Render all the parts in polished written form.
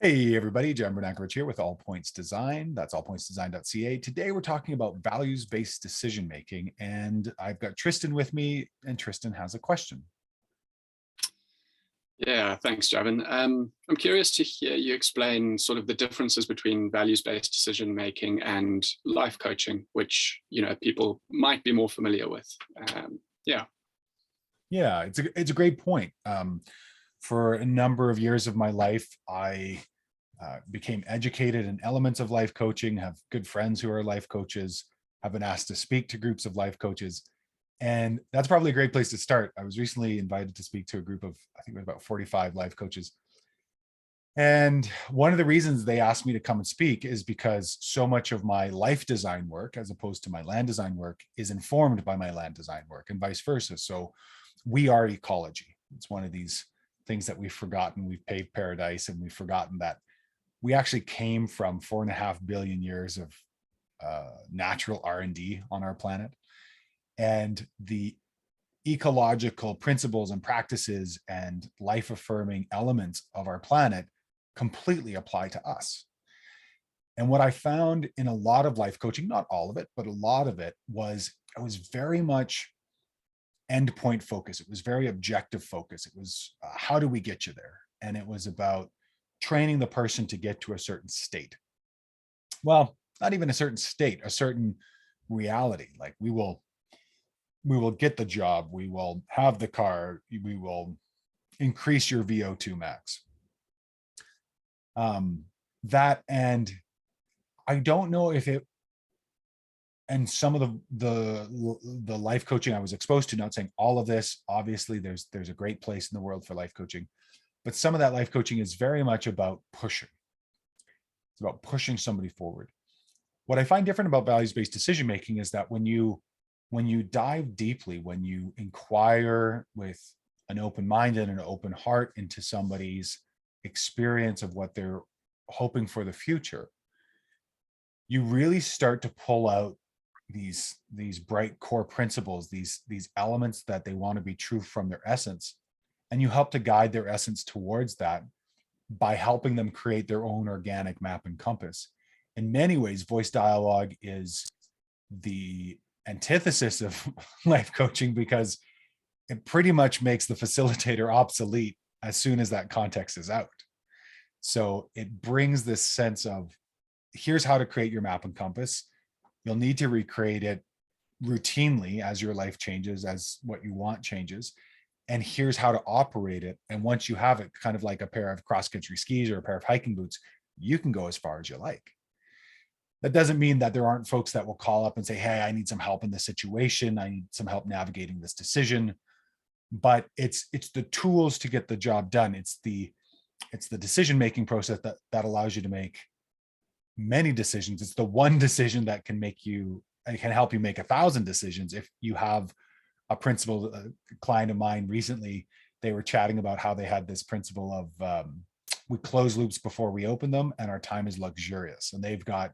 Hey everybody, John Bernakowicz here with All Points Design. That's allpointsdesign.ca. Today we're talking about values-based decision making, and I've got Tristan with me, and Tristan has a question. Yeah, thanks, Javin. I'm curious to hear you explain sort of the differences between values-based decision making and life coaching, which people might be more familiar with. Yeah. Yeah, it's a great point. For a number of years of my life, I became educated in elements of life coaching, have good friends who are life coaches, have been asked to speak to groups of life coaches. And that's probably a great place to start. I was recently invited to speak to a group of, I think it was about 45 life coaches. And one of the reasons they asked me to come and speak is because so much of my life design work, as opposed to my land design work, is informed by my land design work and vice versa. So we are ecology. It's one of these things that we've forgotten. We've paved paradise and we've forgotten that we actually came from 4.5 billion years of natural R&D on our planet. And the ecological principles and practices and life affirming elements of our planet completely apply to us. And what I found in a lot of life coaching, not all of it, but a lot of it was very much endpoint focus. It was very objective focus. It was how do we get you there? And it was about training the person to get to a certain state. Well, not even a certain state, a certain reality. Like we will get the job, we will have the car, we will increase your VO2 max. That, and I don't know if it, and some of the life coaching I was exposed to, not saying all of this, obviously there's a great place in the world for life coaching, but some of that life coaching is very much about pushing. It's about pushing somebody forward. What I find different about values-based decision making is that when you dive deeply, when you inquire with an open mind and an open heart into somebody's experience of what they're hoping for the future, you really start to pull out these bright core principles, these elements that they want to be true from their essence, and you help to guide their essence towards that by helping them create their own organic map and compass. In many ways, voice dialogue is the antithesis of life coaching because it pretty much makes the facilitator obsolete as soon as that context is out. So it brings this sense of here's how to create your map and compass. You'll need to recreate it routinely as your life changes, as what you want changes. And here's how to operate it. And once you have it, kind of like a pair of cross-country skis or a pair of hiking boots, you can go as far as you like. That doesn't mean that there aren't folks that will call up and say, hey, I need some help in this situation. I need some help navigating this decision. But it's the tools to get the job done. It's the decision-making process that allows you to make many decisions. It's the one decision that can help you make 1,000 decisions. If you have a principle, a client of mine recently, they were chatting about how they had this principle of we close loops before we open them, and our time is luxurious. And they've got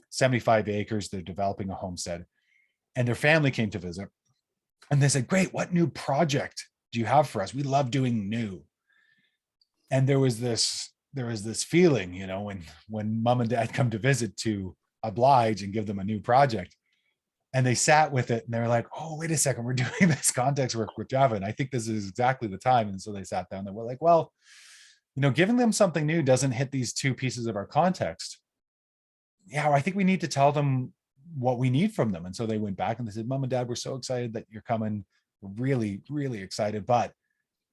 75 acres. They're developing a homestead, and their family came to visit. And they said, great, what new project do you have for us? We love doing new. And there was this feeling, when mom and dad come to visit, to oblige and give them a new project. And they sat with it and they were like, oh, wait a second, we're doing this context work with Java. And I think this is exactly the time. And so they sat down and we're like, well, giving them something new doesn't hit these two pieces of our context. Yeah, I think we need to tell them what we need from them. And so they went back and they said, mom and dad, we're so excited that you're coming. We're really, really excited. But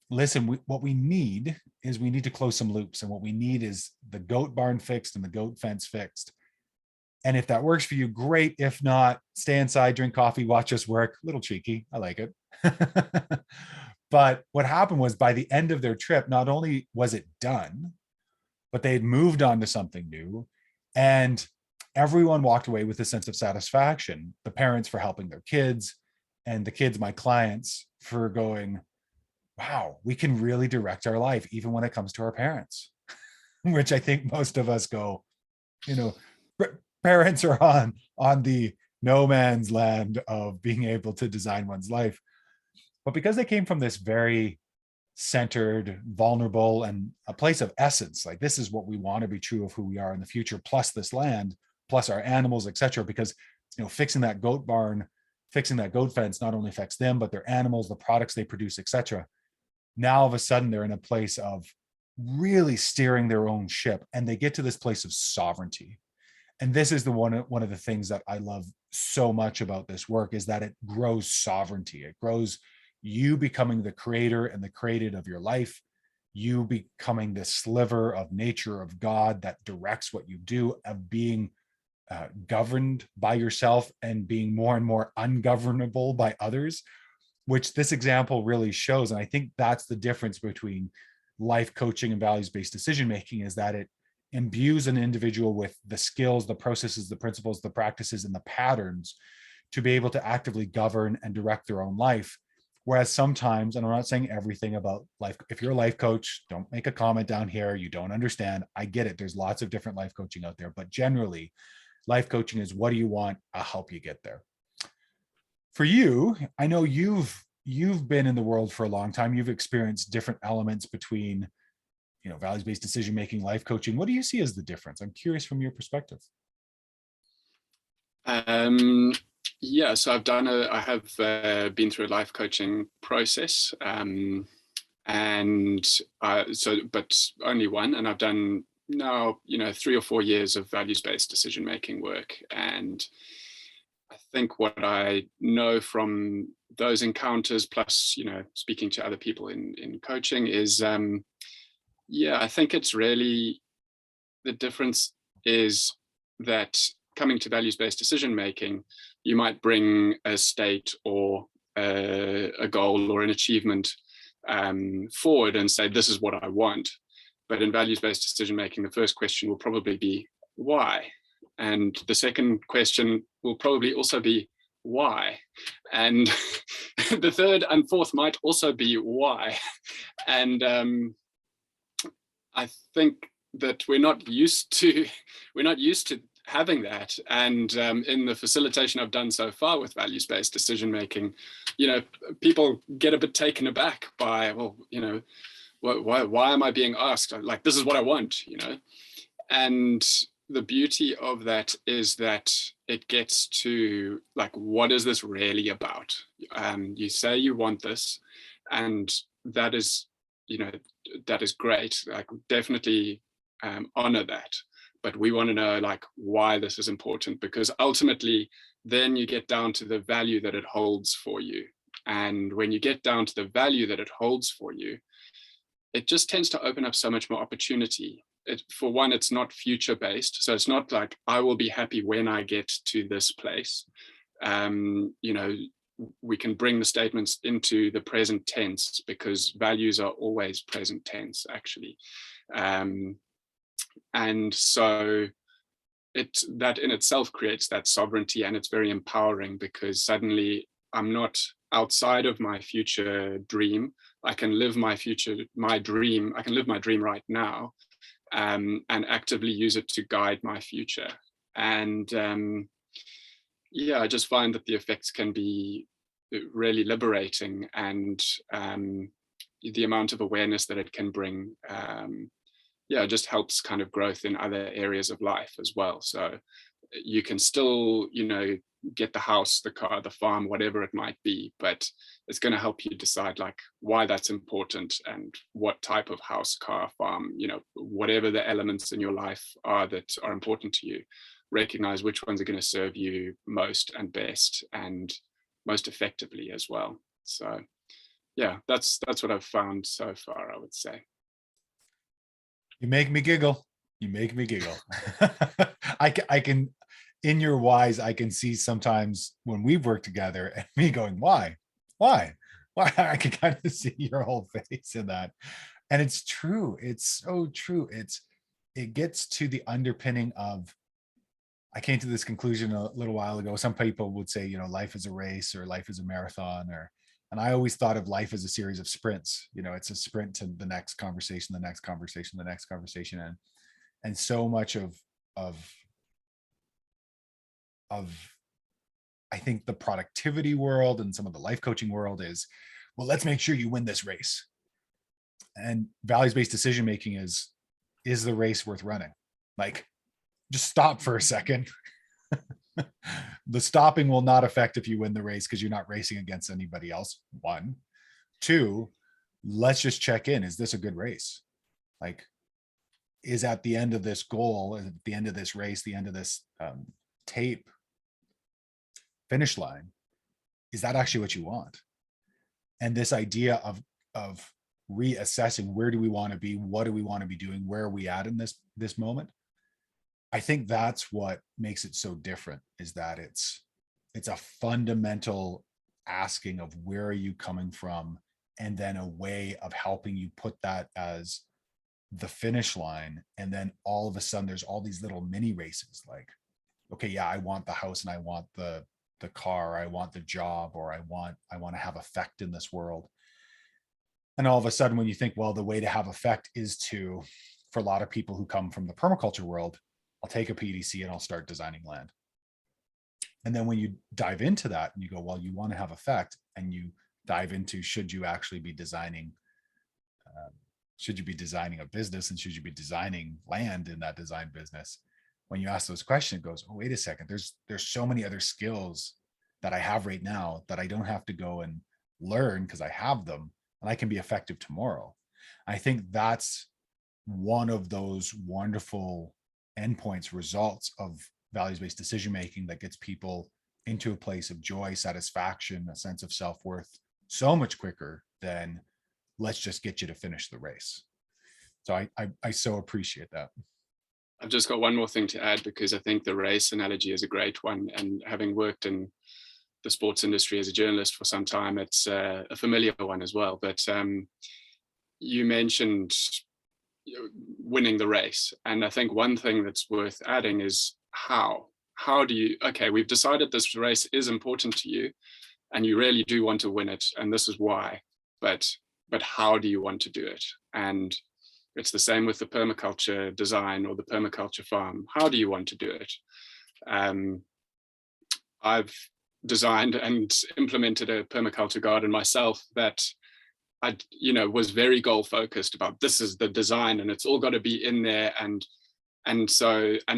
listen, what we need to close some loops. And what we need is the goat barn fixed and the goat fence fixed. And if that works for you, great. If not, stay inside, drink coffee, watch us work. A little cheeky. I like it. But what happened was, by the end of their trip, not only was it done, but they had moved on to something new. And everyone walked away with a sense of satisfaction. The parents for helping their kids, and the kids, my clients, for going, wow, we can really direct our life even when it comes to our parents, which I think most of us go, parents are on the no man's land of being able to design one's life. But because they came from this very centered, vulnerable, and a place of essence. Like this is what we want to be true of who we are in the future, plus this land, plus our animals, etc. Because fixing that goat barn, fixing that goat fence not only affects them, but their animals, the products they produce, etc. Now all of a sudden they're in a place of really steering their own ship, and they get to this place of sovereignty. And this is the one of the things that I love so much about this work, is that it grows sovereignty. It grows you becoming the creator and the created of your life, you becoming this sliver of nature of God that directs what you do, of being governed by yourself and being more and more ungovernable by others, which this example really shows. And I think that's the difference between life coaching and values-based decision making, is that it imbues an individual with the skills, the processes, the principles, the practices, and the patterns to be able to actively govern and direct their own life. Whereas sometimes, and I'm not saying everything about life, if you're a life coach, don't make a comment down here, you don't understand. I get it. There's lots of different life coaching out there, but generally, life coaching is, what do you want? I'll help you get there. For you, I know you've been in the world for a long time. You've experienced different elements between values-based decision making, life coaching. What do you see as the difference? I'm curious from your perspective. Yeah, so I have been through a life coaching process, but only one, and I've done now 3 or 4 years of values-based decision making work. And I think what I know from those encounters, plus speaking to other people in coaching, is I think it's really, the difference is that coming to values-based decision making, you might bring a state or a goal or an achievement forward and say, this is what I want. But in values-based decision making, the first question will probably be, why? And the second question will probably also be, why? And the third and fourth might also be, why? And I think that we're not used to having that. And in the facilitation I've done so far with values-based decision making, people get a bit taken aback by, well, why am I being asked? Like, this is what I want, And the beauty of that is that it gets to, like, what is this really about? You say you want this, and that is, that is great. Like, definitely honor that. But we want to know, like, why this is important, because ultimately then you get down to the value that it holds for you. And when you get down to the value that it holds for you, it just tends to open up so much more opportunity. For one, it's not future based. So it's not like, I will be happy when I get to this place. We can bring the statements into the present tense, because values are always present tense, actually. And so that in itself creates that sovereignty, and it's very empowering, because suddenly I'm not outside of my future dream. I can live my dream. I can live my dream right now, and actively use it to guide my future. And I just find that the effects can be really liberating, and the amount of awareness that it can bring just helps kind of growth in other areas of life as well. So you can still, get the house, the car, the farm, whatever it might be, but it's going to help you decide, like, why that's important, and what type of house, car, farm, whatever the elements in your life are that are important to you, recognize which ones are going to serve you most and best and most effectively as well. So that's what I've found so far, I would say. You make me giggle. You make me giggle. I can, in your whys, I can see sometimes when we've worked together and me going, why? I can kind of see your whole face in that. And it's true. It's so true. It gets to the underpinning of, I came to this conclusion a little while ago. Some people would say, life is a race, or life is a marathon, and I always thought of life as a series of sprints. It's a sprint to the next conversation, the next conversation, the next conversation. And so much of I think the productivity world and some of the life coaching world is, well, let's make sure you win this race. And values-based decision making is the race worth running? Like, just stop for a second. The stopping will not affect if you win the race because you're not racing against anybody else. One. Two, let's just check in. Is this a good race? Like, is at the end of this goal, at the end of this race, the end of this tape finish line, is that actually what you want? And this idea of reassessing, where do we want to be, what do we want to be doing, where are we at in this moment, I think that's what makes it so different, is that it's a fundamental asking of where are you coming from, and then a way of helping you put that as the finish line. And then all of a sudden there's all these little mini races, like, okay, yeah, I want the house and I want the car, I want the job, or I want to have effect in this world. And all of a sudden, when you think, well, the way to have effect is to, for a lot of people who come from the permaculture world, I'll take a PDC and I'll start designing land. And then when you dive into that and you go, well, you want to have effect, and you dive into, should you actually be designing, should you be designing a business, and should you be designing land in that design business? When you ask those questions, it goes, oh, wait a second, there's so many other skills that I have right now that I don't have to go and learn, because I have them and I can be effective tomorrow. I think that's one of those wonderful endpoints, results of values-based decision making, that gets people into a place of joy, satisfaction, a sense of self-worth so much quicker than let's just get you to finish the race. So I so appreciate that. I've just got one more thing to add, because I think the race analogy is a great one. And having worked in the sports industry as a journalist for some time, it's a familiar one as well. But you mentioned winning the race. And I think one thing that's worth adding is how do you, okay, we've decided this race is important to you and you really do want to win it, and this is why, but how do you want to do it? And it's the same with the permaculture design or the permaculture farm. How do you want to do it? I've designed and implemented a permaculture garden myself that I, was very goal focused about, this is the design and it's all got to be in there, and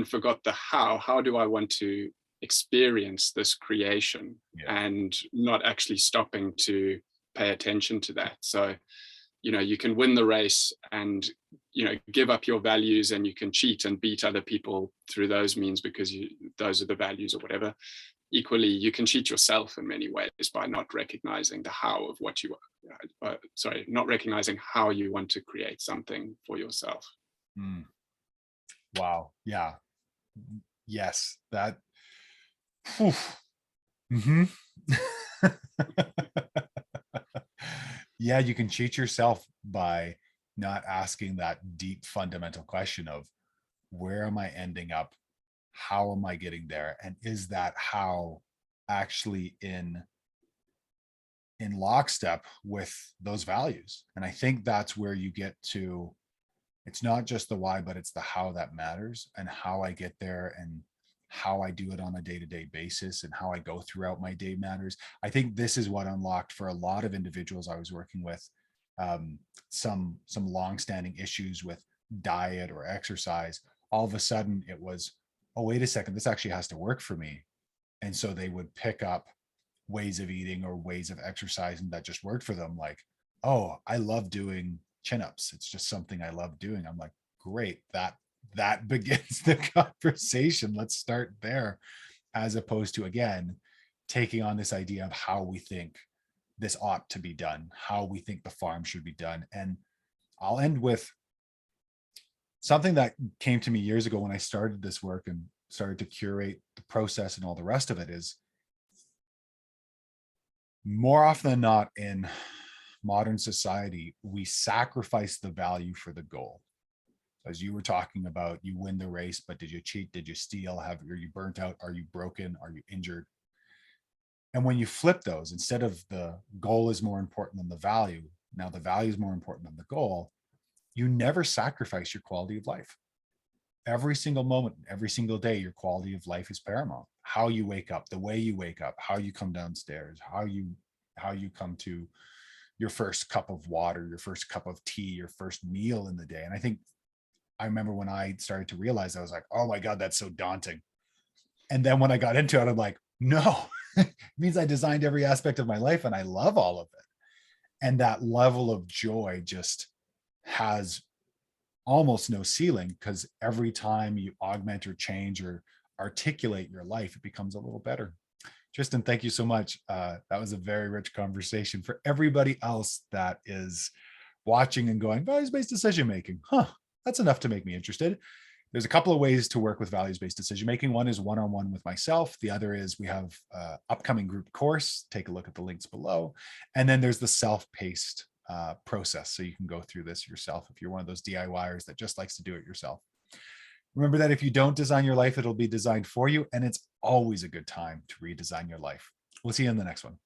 forgot the how do I want to experience this creation, and not actually stopping to pay attention to that. So, you can win the race and, give up your values, and you can cheat and beat other people through those means because those are the values or whatever. Equally, you can cheat yourself in many ways by not recognizing the how of what you not recognizing how you want to create something for yourself. Wow. Yeah. Yes. That. Mm-hmm. Yeah, you can cheat yourself by not asking that deep fundamental question of, where am I ending up? How am I getting there? And is that how actually in lockstep with those values? And I think that's where you get to, it's not just the why, but it's the how that matters, and how I get there, and how I do it on a day-to-day basis, and how I go throughout my day matters. I think this is what unlocked for a lot of individuals I was working with some long-standing issues with diet or exercise. All of a sudden it was, oh, wait a second, this actually has to work for me. And so they would pick up ways of eating or ways of exercising that just worked for them. Like, oh, I love doing chin-ups. It's just something I love doing. I'm like, great, that begins the conversation. Let's start there, as opposed to, again, taking on this idea of how we think this ought to be done, how we think the farm should be done. And I'll end with something that came to me years ago when I started this work and started to curate the process and all the rest of it. Is more often than not in modern society, we sacrifice the value for the goal. As you were talking about, you win the race, but did you cheat? Did you steal? Are you burnt out? Are you broken? Are you injured? And when you flip those, instead of the goal is more important than the value, now the value is more important than the goal, you never sacrifice your quality of life. Every single moment, every single day, your quality of life is paramount. How you wake up, the way you wake up, how you come downstairs, how you come to your first cup of water, your first cup of tea, your first meal in the day. And I remember when I started to realize, I was like, oh my God, that's so daunting. And then when I got into it, I'm like, no, it means I designed every aspect of my life and I love all of it. And that level of joy just has almost no ceiling, because every time you augment or change or articulate your life, it becomes a little better. Tristan, thank you so much. That was a very rich conversation. For everybody else that is watching and going, values-based decision making, that's enough to make me interested. There's a couple of ways to work with values-based decision making. One is one-on-one with myself. The other is we have upcoming group course. Take a look at the links below. And then there's the self-paced process. So you can go through this yourself if you're one of those DIYers that just likes to do it yourself. Remember that if you don't design your life, it'll be designed for you. And it's always a good time to redesign your life. We'll see you in the next one.